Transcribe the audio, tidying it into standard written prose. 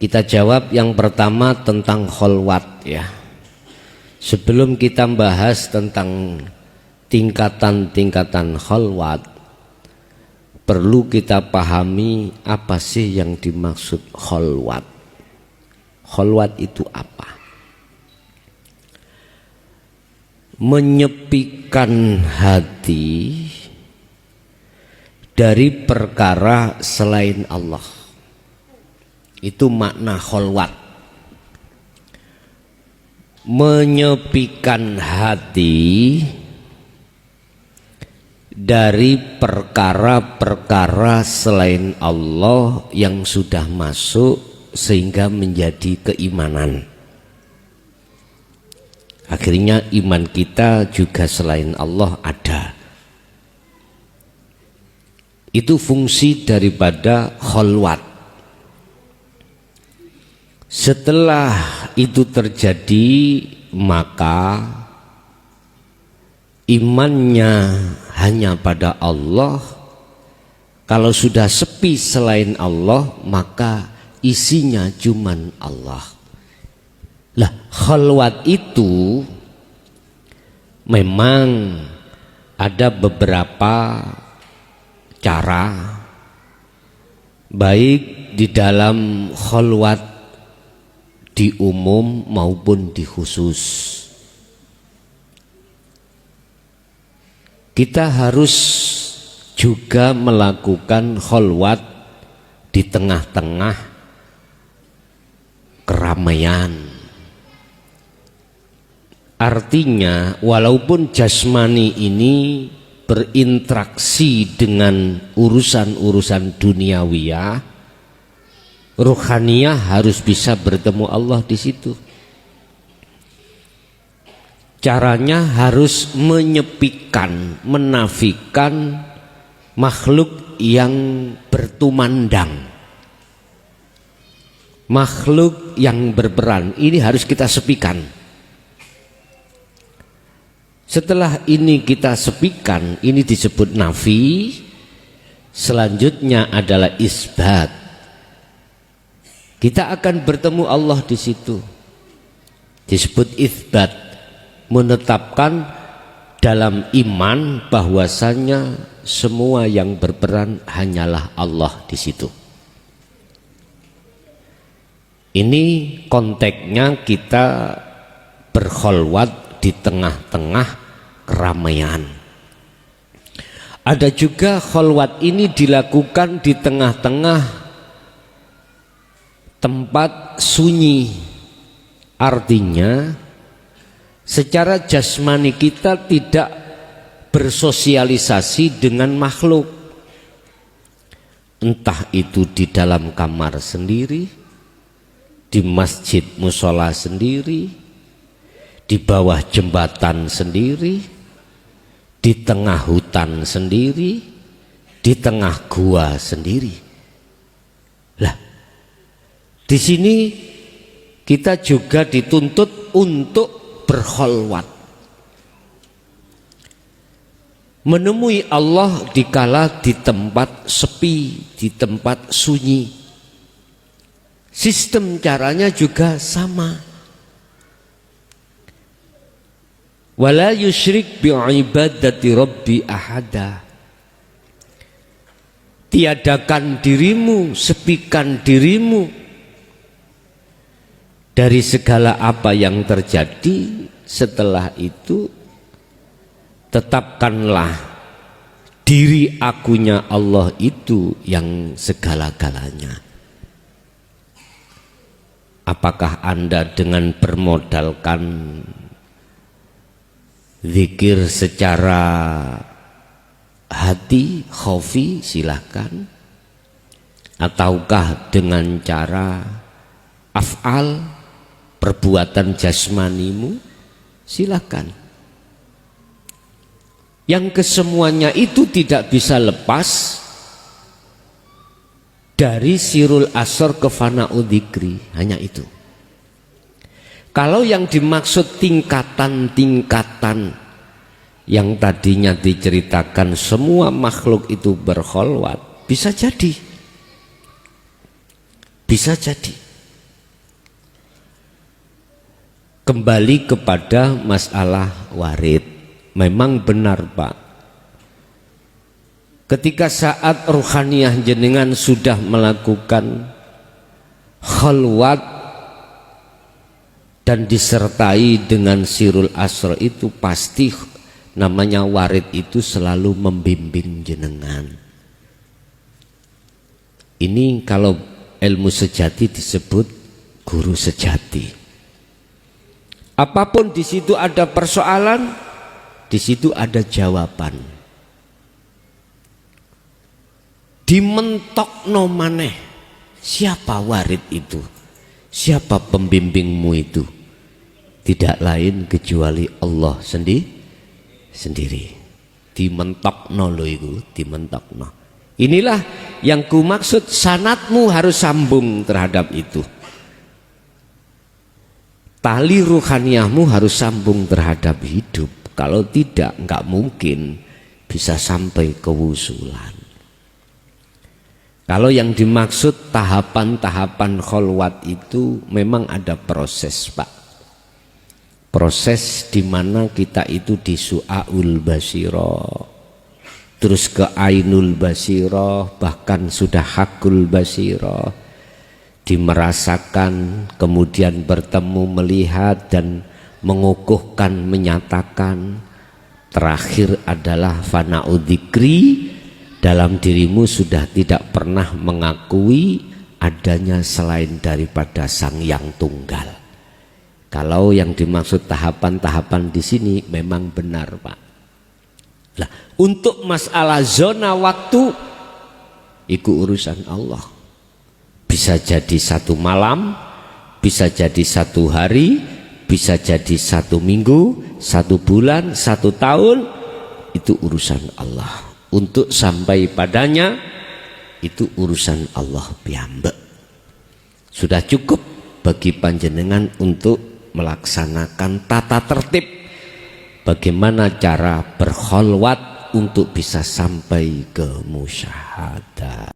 Kita jawab yang pertama tentang kholwat ya. Sebelum kita bahas tentang tingkatan-tingkatan kholwat, perlu kita pahami apa sih yang dimaksud kholwat. Kholwat itu apa? Menyepikan hati dari perkara selain Allah. Itu makna kholwat. Menyepikan hati dari perkara-perkara selain Allah yang sudah masuk sehingga menjadi keimanan. Akhirnya iman kita juga selain Allah ada. Itu fungsi daripada kholwat. Setelah itu terjadi, maka imannya hanya pada Allah. Kalau sudah sepi selain Allah, maka isinya cuman Allah. Lah, kholwat itu memang ada beberapa cara, baik di dalam kholwat di umum maupun di khusus. Kita harus juga melakukan kholwat di tengah-tengah keramaian. Artinya walaupun jasmani ini berinteraksi dengan urusan-urusan duniawiyah, ruhaniyah harus bisa bertemu Allah di situ. Caranya harus menyepikan, menafikan makhluk yang bertumandang, makhluk yang berperan. Ini harus kita sepikan. Setelah ini kita sepikan, ini disebut nafi. Selanjutnya adalah isbat. Kita akan bertemu Allah di situ. Disebut itsbat, menetapkan dalam iman bahwasanya semua yang berperan hanyalah Allah di situ. Ini konteksnya kita berkholwat di tengah-tengah keramaian. Ada juga kholwat ini dilakukan di tengah-tengah tempat sunyi. Artinya secara jasmani kita tidak bersosialisasi dengan makhluk, entah itu di dalam kamar sendiri, di masjid musola sendiri, di bawah jembatan sendiri, di tengah hutan sendiri, di tengah gua sendiri. Lah, di sini kita juga dituntut untuk berkholwat, menemui Allah dikala di tempat sepi, di tempat sunyi. Sistem caranya juga sama. Wala yusyrik bi'ibadati rabbi ahada. Tiadakan dirimu, sepikan dirimu dari segala apa yang terjadi. Setelah itu tetapkanlah diri akunya Allah itu yang segala-galanya. Apakah Anda dengan bermodalkan zikir secara hati, khofi, silahkan. Ataukah dengan cara af'al, perbuatan jasmanimu, silahkan. Yang kesemuanya itu tidak bisa lepas dari sirul asor ke fana'u dzikri, hanya itu. Kalau yang dimaksud tingkatan-tingkatan yang tadinya diceritakan semua makhluk itu berkholwat, bisa jadi Kembali kepada masalah warid, memang benar Pak, ketika saat ruhaniyah jenengan sudah melakukan khalwat dan disertai dengan sirul asra, itu pasti namanya warid itu selalu membimbing jenengan. Ini kalau ilmu sejati disebut guru sejati. Apapun di situ ada persoalan, di situ ada jawaban. Dimentokno maneh, siapa warid itu? Siapa pembimbingmu itu? Tidak lain kecuali Allah sendiri. Dimentokno lho iku, dimentokno. Inilah yang ku maksud, sanatmu harus sambung terhadap itu. Tali ruhaniyahmu harus sambung terhadap hidup. Kalau tidak, enggak mungkin bisa sampai kewusulan. Kalau yang dimaksud tahapan-tahapan kholwat itu memang ada proses Pak. Proses di mana kita itu di su'aul basirah, terus ke ainul basirah, bahkan sudah hakul basirah, dimerasakan, kemudian bertemu, melihat dan mengukuhkan, menyatakan. Terakhir adalah fana'udzikri, dalam dirimu sudah tidak pernah mengakui adanya selain daripada Sang Yang Tunggal. Kalau yang dimaksud tahapan-tahapan di sini memang benar Pak. Nah, untuk masalah zona waktu, itu urusan Allah. Bisa jadi 1 malam, bisa jadi 1 hari, bisa jadi 1 minggu, 1 bulan, 1 tahun, itu urusan Allah. Untuk sampai padanya, itu urusan Allah piyambak. Sudah cukup bagi panjenengan untuk melaksanakan tata tertib bagaimana cara berkholwat untuk bisa sampai ke musyahadah.